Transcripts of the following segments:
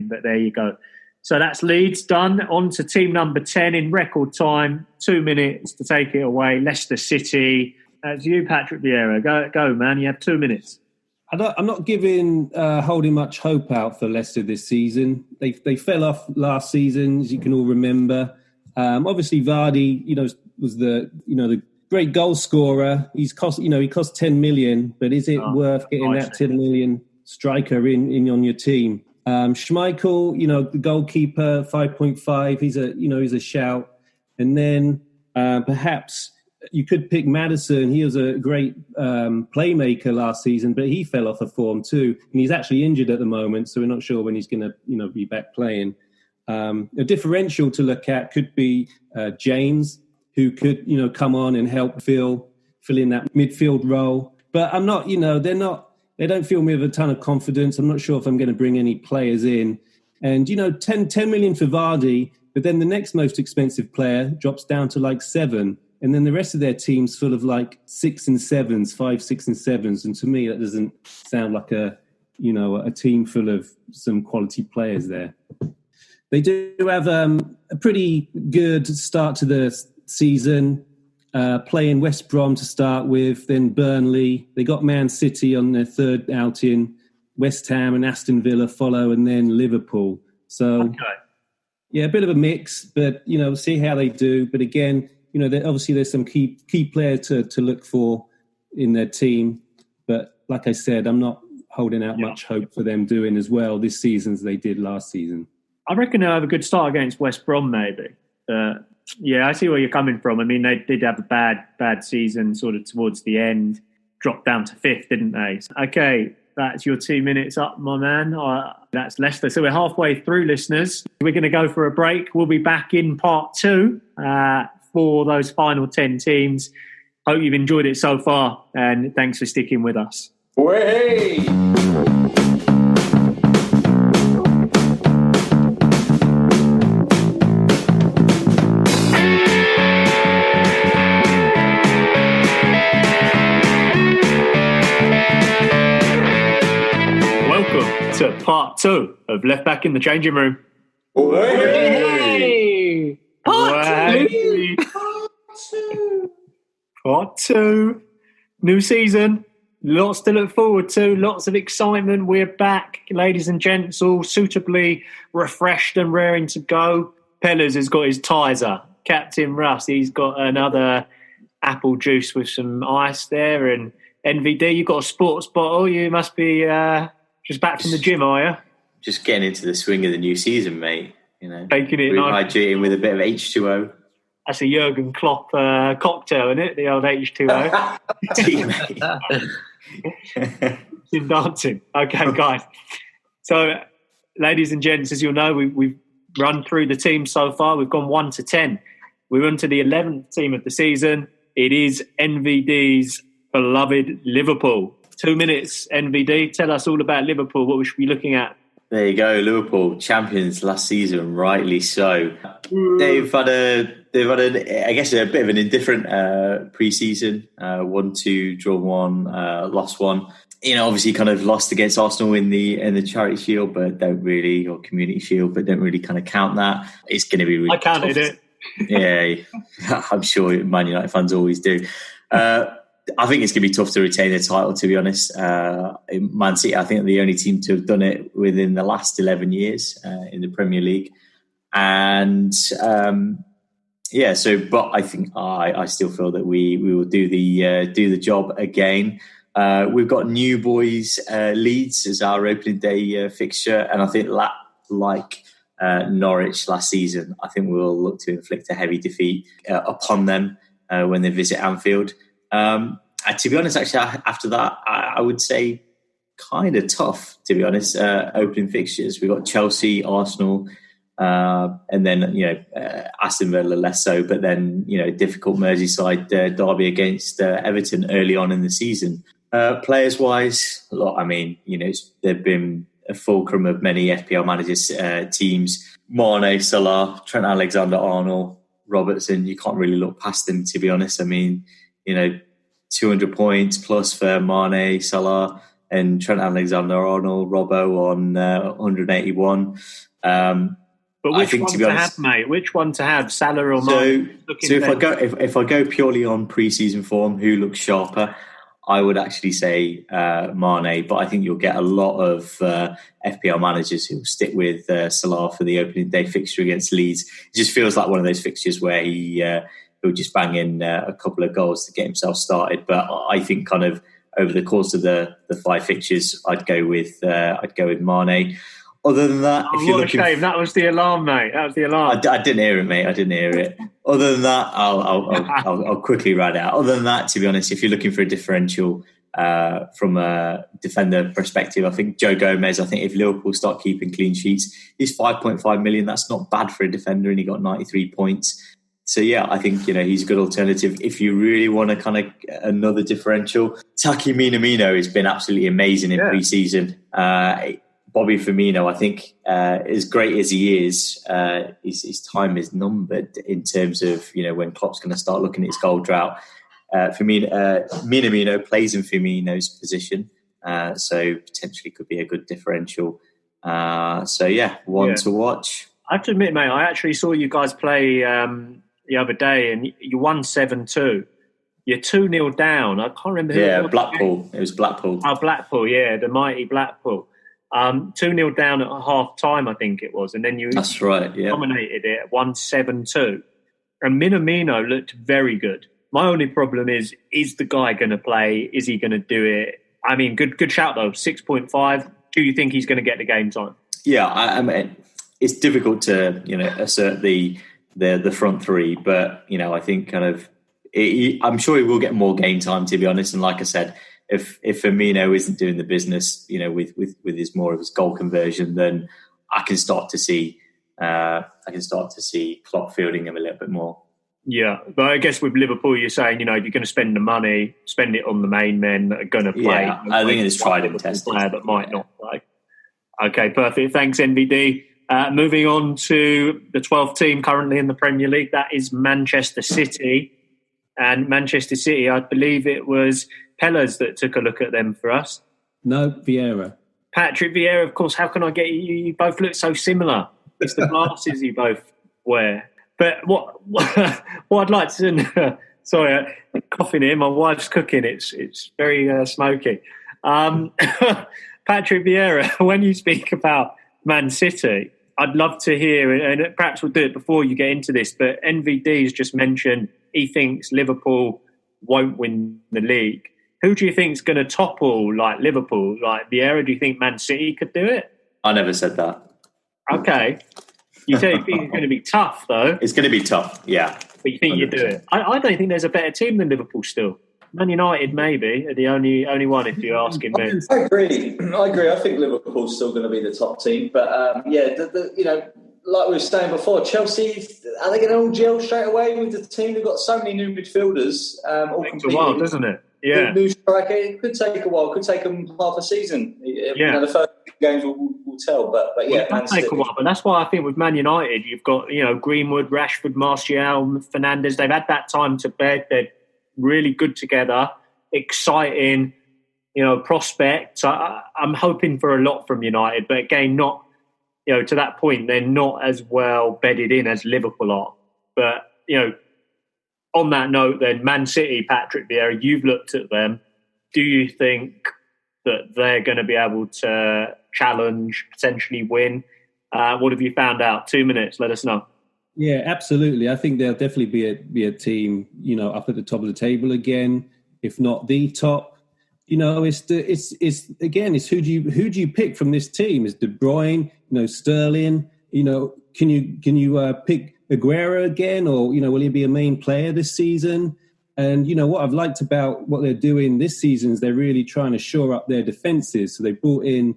but there you go. So that's Leeds done. On to team number 10 in record time. 2 minutes to take it away. Leicester City. That's you, Patrick Vieira. Go, man. You have 2 minutes. I'm not holding much hope out for Leicester this season. They fell off last season, as you can all remember. Obviously, Vardy, was the great goal scorer. He cost 10 million, but is it worth getting that 10 million striker in on your team? Schmeichel, the goalkeeper, 5.5. He's a shout. And then perhaps you could pick Maddison. He was a great playmaker last season, but he fell off of form too. And he's actually injured at the moment, so we're not sure when he's going to, be back playing. A differential to look at could be James, who could, come on and help fill in that midfield role. But I'm not, they don't fill me with a ton of confidence. I'm not sure if I'm going to bring any players in. And, 10 million for Vardy, but then the next most expensive player drops down to like 7. And then the rest of their team's full of like 6 and 7s, 5, 6 and 7s. And to me, that doesn't sound like a team full of some quality players there. They do have a pretty good start to the season, playing West Brom to start with, then Burnley. They got Man City on their third outing, West Ham and Aston Villa follow, and then Liverpool. So, yeah, a bit of a mix, but, see how they do. But again, obviously there's some key players to look for in their team. But like I said, I'm not holding out much hope for them doing as well this season as they did last season. I reckon they'll have a good start against West Brom, maybe. Yeah, I see where you're coming from. I mean, they did have a bad season sort of towards the end. Dropped down to 5th, didn't they? Okay, that's your 2 minutes up, my man. That's Leicester. So we're halfway through, listeners. We're going to go for a break. We'll be back in part 2 for those final 10 teams. Hope you've enjoyed it so far, and thanks for sticking with us. Way! To part 2 of Left Back in the Changing Room. Hey! Part 2. New season. Lots to look forward to. Lots of excitement. We're back, ladies and gents, all suitably refreshed and raring to go. Pellers has got his Tizer. Captain Russ, he's got another apple juice with some ice there. And NVD, you've got a sports bottle. You must be... just back from the gym, are you? Just getting into the swing of the new season, mate. Taking it hydrating with a bit of H2O. That's a Jurgen Klopp cocktail, isn't it? The old H2O. Team dancing. Okay, guys. So, ladies and gents, as you'll know, we've run through the teams so far. We've gone 1 to 10. We're on to the 11th team of the season. It is NVD's beloved Liverpool. 2 minutes, NVD. Tell us all about Liverpool, what we should be looking at. There you go, Liverpool, champions last season, rightly so. They've had a I guess, a bit of an indifferent pre-season. 1-2, draw 1, lost 1. Obviously kind of lost against Arsenal in the Charity Shield, but or Community Shield, but don't really kind of count that. It's going to be really I counted tough. it. Yeah, I'm sure Man United fans always do. I think it's going to be tough to retain the title, to be honest. Man City, I think, are the only team to have done it within the last 11 years in the Premier League. And but I think I still feel that we will do the job again. We've got New Boys Leeds as our opening day fixture, and I think like Norwich last season, I think we'll look to inflict a heavy defeat upon them when they visit Anfield. To be honest, actually, after that, I would say kind of tough, to be honest, opening fixtures. We've got Chelsea, Arsenal, and then, Aston Villa less so, but then, difficult Merseyside derby against Everton early on in the season. Players-wise, they've been a fulcrum of many FPL managers' teams. Mane, Salah, Trent Alexander-Arnold, Robertson, you can't really look past them, to be honest. 200 points plus for Mane, Salah, and Trent Alexander-Arnold, Robbo on 181. But which one to have, mate? Which one to have, Salah or Mane? So if I go purely on pre-season form, who looks sharper, I would actually say Mane. But I think you'll get a lot of FPL managers who will stick with Salah for the opening day fixture against Leeds. It just feels like one of those fixtures where he'll just bang in a couple of goals to get himself started. But I think kind of over the course of the 5 fixtures, I'd go with Mane. Other than that, if you're looking, shame. That was the alarm, mate. That was the alarm. I didn't hear it, mate. I didn't hear it. Other than that, I'll quickly ride out. Other than that, to be honest, if you're looking for a differential from a defender perspective, I think Joe Gomez. I think if Liverpool start keeping clean sheets, he's 5.5 million. That's not bad for a defender, and he got 93 points. So yeah, I think he's a good alternative if you really want to kind of another differential. Taki Minamino has been absolutely amazing in pre-season. Bobby Firmino, I think, as great as he is, his time is numbered in terms of when Klopp's going to start looking at his goal drought. Minamino plays in Firmino's position, so potentially could be a good differential. One to watch. I have to admit, mate, I actually saw you guys play the other day, and you won 7-2. You're 2-0 down. I can't remember who it was. Blackpool. It was Blackpool. Oh, Blackpool, yeah, the mighty Blackpool. 2-0 down at half time, I think it was, and then that's right, yeah, dominated it, 1-7-2. And Minamino looked very good. My only problem is the guy going to play? Is he going to do it? I mean, good shout though. 6.5. Do you think he's going to get the game time? Yeah, I mean, it's difficult to assert the front three, but I think kind of I'm sure he will get more game time, to be honest. And like I said, if Firmino isn't doing the business, with his more of his goal conversion, then I can start to see Klopp fielding him a little bit more. Yeah, but I guess with Liverpool, you're saying, if you're going to spend the money, spend it on the main men that are going to play. Yeah, I think it's tried and tested. Player that might not play. Okay, perfect. Thanks, NVD. Moving on to the 12th team currently in the Premier League, that is Manchester City. And Manchester City, I believe it was Pellers that took a look at them for us. No, Vieira. Patrick Vieira, of course. How can I get you? You both look so similar. It's the glasses you both wear. But what I'd like to... sorry, coughing here. My wife's cooking. It's very smoky. Patrick Vieira, when you speak about Man City, I'd love to hear, and perhaps we'll do it before you get into this, but NVD has just mentioned he thinks Liverpool won't win the league. Who do you think is going to topple like Liverpool? Like Vieira, do you think Man City could do it? I never said that. Okay. You say you think it's going to be tough, though. It's going to be tough, yeah. But you think 100%. You do it. I don't think there's a better team than Liverpool still. Man United, maybe, are the only one, if you're asking me. I agree. I think Liverpool's still going to be the top team. But, like we were saying before, Chelsea, are they going to all gel straight away with the team? They've got so many new midfielders. It takes a while, doesn't it? Yeah. New striker. It could take a while. It could take them half a season. Yeah. The first games will tell. But yeah, it does take a while. But that's why I think with Man United, you've got Greenwood, Rashford, Martial, Fernandes. They've had that time to bed. They're really good together, exciting, prospects. I'm hoping for a lot from United, but again, not to that point, they're not as well bedded in as Liverpool are. But on that note, then Man City, Patrick Vieira, you've looked at them. Do you think that they're going to be able to challenge, potentially win? What have you found out? 2 minutes. Let us know. Yeah, absolutely. I think they'll definitely be a team, up at the top of the table again, if not the top. It's who do you pick from this team? Is De Bruyne, Sterling? Can you pick Aguero again, or will he be a main player this season? And what I've liked about what they're doing this season is they're really trying to shore up their defences. So they brought in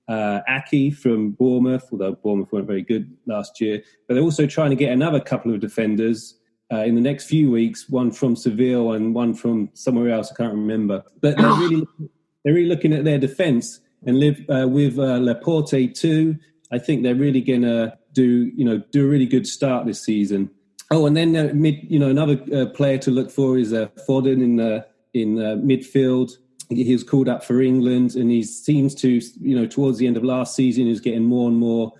Aki from Bournemouth, although Bournemouth weren't very good last year. But they're also trying to get another couple of defenders in the next few weeks, one from Seville and one from somewhere else, I can't remember. But they're really looking at their defence, and with Laporte too. I think they're really going to do a really good start this season. Oh, and then another player to look for is Foden in midfield. he was called up for England, and he seems to, towards the end of last season, he was getting more and more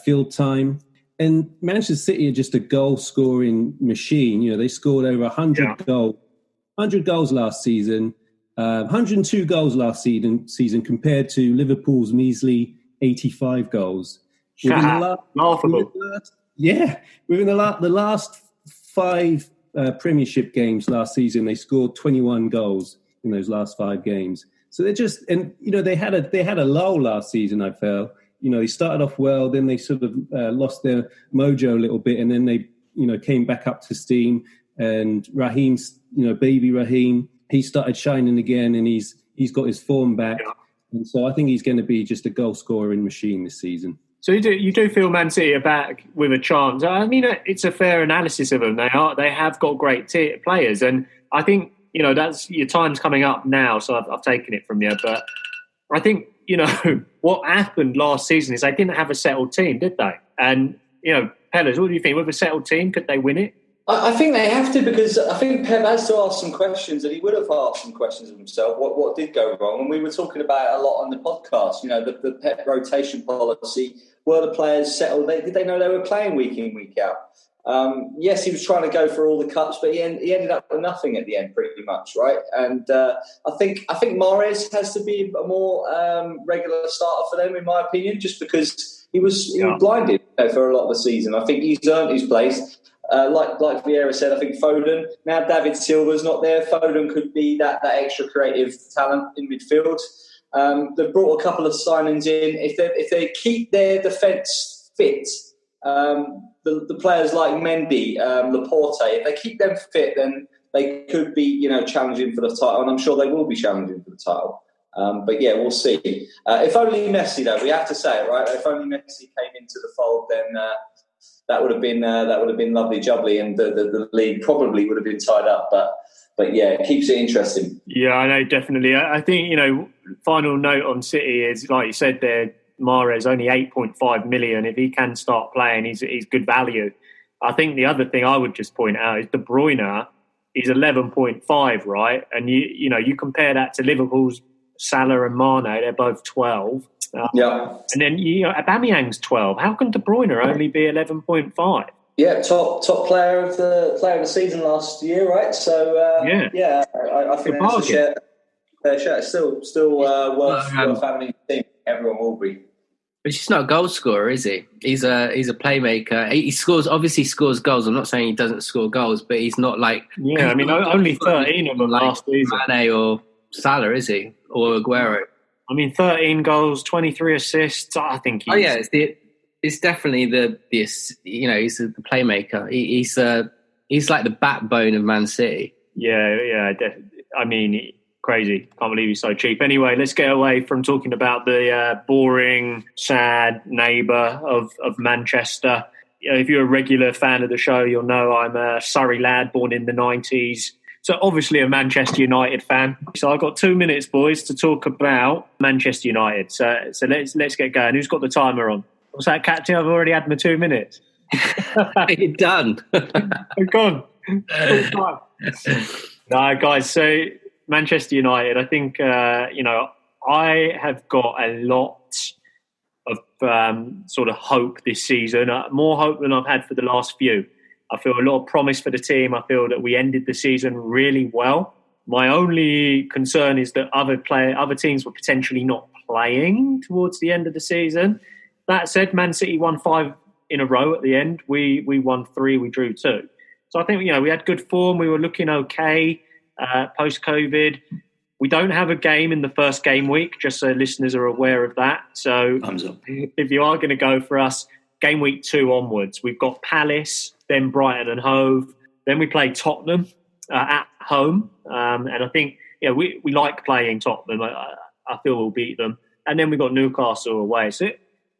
field time. And Manchester City are just a goal-scoring machine. They scored over 100 goals last season, 102 goals last season compared to Liverpool's measly 85 goals. Laughable. Within the last 5 Premiership games last season, they scored 21 goals in those last 5 games. So they're just, and they had a lull last season. I felt, they started off well, then they sort of lost their mojo a little bit, and then they came back up to steam. And Raheem's, baby Raheem, he started shining again, and he's got his form back. Yeah. And so I think he's going to be just a goal scoring machine this season. So you do feel Man City are back with a chance. I mean, it's a fair analysis of them. They have got great players, and I think that's your time's coming up now. So I've taken it from you, but I think what happened last season is they didn't have a settled team, did they? And Pellers, what do you think? With a settled team, could they win it? I think they have to, because I think Pep has to ask some questions, and he would have asked some questions of himself. What did go wrong? And we were talking about it a lot on the podcast. The Pep rotation policy. Were the players settled? Did they know they were playing week in, week out? Yes, he was trying to go for all the cuts, but he ended up with nothing at the end, pretty much, right? And I think Mahrez has to be a more regular starter for them, in my opinion, just because he was blinded for a lot of the season. I think he's earned his place. Like Vieira said, I think Foden, now David Silva's not there, Foden could be that extra creative talent in midfield. They've brought a couple of signings in. If they keep their defence fit, the players like Mendy, Laporte, if they keep them fit, then they could be challenging for the title, and I'm sure they will be challenging for the title. But yeah, we'll see. If only Messi, though, we have to say it, right? If only Messi came into the fold, then that would have been lovely jubbly, and the league probably would have been tied up. But yeah, it keeps it interesting. Yeah, I know, definitely. I think final note on City is, like you said there, Mahrez only 8.5 million. If he can start playing, he's good value. I think the other thing I would just point out is De Bruyne is 11.5, right? And you compare that to Liverpool's Salah and Mane, they're both 12. Yeah. And then Aubameyang's 12. How can De Bruyne only be 11.5? Yeah, top player of the season last year, right? So I think that's a fair share. Still worth having a team. Everyone will be. But he's not a goal scorer, is he? He's a playmaker. He scores goals. I'm not saying he doesn't score goals, but he's not like only 13 of them last season. Mane or Salah, is he? Or Aguero? 13 goals, 23 assists. I think he's... it's definitely he's the playmaker. He's like the backbone of Man City. Yeah. Crazy. Can't believe he's so cheap. Anyway, let's get away from talking about the boring, sad neighbour of Manchester. If you're a regular fan of the show, you'll know I'm a Surrey lad born in the 90s. So obviously a Manchester United fan. So I've got 2 minutes, boys, to talk about Manchester United. So let's get going. Who's got the timer on? What's that, Captain? I've already had my 2 minutes. You're done. I'm gone. No, guys. So Manchester United, I think, I have got a lot of sort of hope this season, more hope than I've had for the last few. I feel a lot of promise for the team. I feel that we ended the season really well. My only concern is that other teams were potentially not playing towards the end of the season. That said, Man City won 5 in a row at the end. We won 3, we drew 2. So I think, we had good form. We were looking okay post-COVID. We don't have a game in the first game week, just so listeners are aware of that. So if you are going to go for us, game week 2 onwards, we've got Palace, then Brighton and Hove. Then we play Tottenham at home. And I think we like playing Tottenham. I feel we'll beat them. And then we've got Newcastle away. So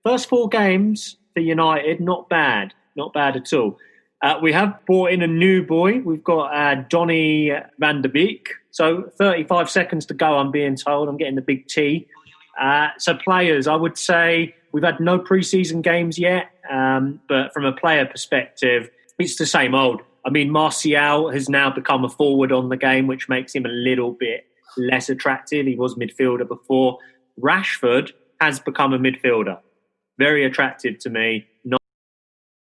first 4 games for United, not bad. Not bad at all. We have brought in a new boy. We've got Donny van der Beek. So 35 seconds to go, I'm being told. I'm getting the big T. So players, I would say we've had no pre-season games yet. But from a player perspective, it's the same old. I mean, Martial has now become a forward on the game, which makes him a little bit less attractive. He was midfielder before. Rashford has become a midfielder. Very attractive to me.